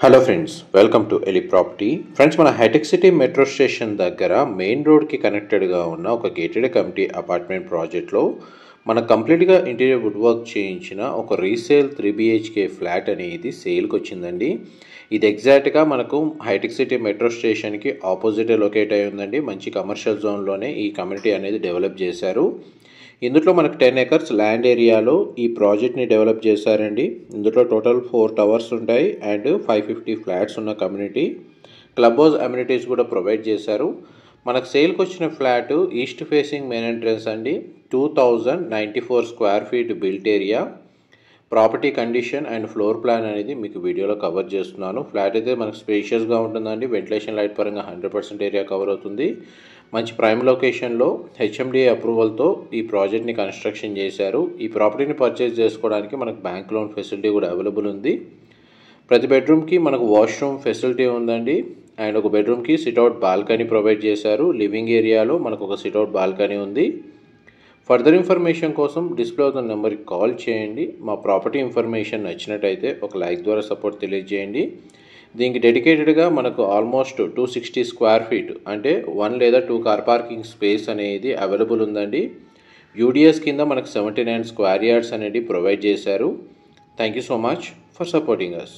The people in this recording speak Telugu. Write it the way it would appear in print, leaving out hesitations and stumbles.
Hello friends, welcome to Eli property. Friends, మన హైటెక్ సిటీ మెట్రో స్టేషన్ దగ్గర మెయిన్ రోడ్కి కనెక్టెడ్గా ఉన్న ఒక గేటెడ్ కమ్యూనిటీ అపార్ట్మెంట్ ప్రాజెక్ట్లో మనకు కంప్లీట్గా ఇంటీరియర్ వుడ్ వర్క్ చేయించిన ఒక రీసేల్ 3 BHK ఫ్లాట్ అనేది సేల్కి వచ్చిందండి. ఇది ఎగ్జాక్ట్గా మనకు హైటెక్ సిటీ మెట్రో స్టేషన్కి ఆపోజిటే లొకేట్ అయి ఉందండి. మంచి కమర్షియల్ జోన్లోనే ఈ కమ్యూనిటీ అనేది డెవలప్ చేశారు. ఇందులో మనకు 10 acres ల్యాండ్ ఏరియాలో ఈ ప్రాజెక్ట్ని డెవలప్ చేశారండి. ఇందులో టోటల్ 4 టవర్స్ ఉంటాయి అండ్ 550 ఫ్లాట్స్ ఉన్న కమ్యూనిటీ. క్లబ్ హౌస్ అమ్యూనిటీస్ కూడా ప్రొవైడ్ చేశారు. మనకు సేల్కి వచ్చిన flat east facing main entrance అండి. 2094 square feet built area. Property condition and floor plan అనేది మీకు వీడియోలో కవర్ చేస్తున్నాను. ఫ్లాట్ అయితే మనకు స్పేషియస్గా ఉంటుందండి. వెంటిలేషన్ లైట్ పరంగా 100% ఏరియా కవర్ అవుతుంది. మంచి ప్రైమ్ లొకేషన్లో HMDA అప్రూవల్తో ఈ ప్రాజెక్ట్ని కన్స్ట్రక్షన్ చేశారు. ఈ ప్రాపర్టీని పర్చేజ్ చేసుకోవడానికి మనకు బ్యాంక్ లోన్ ఫెసిలిటీ కూడా అవైలబుల్ ఉంది. ప్రతి బెడ్రూమ్కి మనకు వాష్రూమ్ ఫెసిలిటీ ఉందండి అండ్ ఒక బెడ్రూమ్కి సిట్అవుట్ బాల్కనీ ప్రొవైడ్ చేశారు. లివింగ్ ఏరియాలో మనకు ఒక సిట్అవుట్ బాల్కనీ ఉంది. ఫర్దర్ ఇన్ఫర్మేషన్ కోసం డిస్ప్లే అవుతున్న నెంబర్కి కాల్ చేయండి. మా ప్రాపర్టీ ఇన్ఫర్మేషన్ నచ్చినట్టయితే ఒక లైక్ ద్వారా సపోర్ట్ తెలియజేయండి. దీనికి డెడికేటెడ్గా మనకు ఆల్మోస్ట్ 260 స్క్వేర్ ఫీట్ అంటే 1 లేదా 2 కార్ పార్కింగ్ స్పేస్ అనేది అవైలబుల్ ఉందండి. UDS కింద మనకు 79 స్క్వేర్ యార్డ్స్ అనేది ప్రొవైడ్ చేశారు. Thank you so much for supporting us.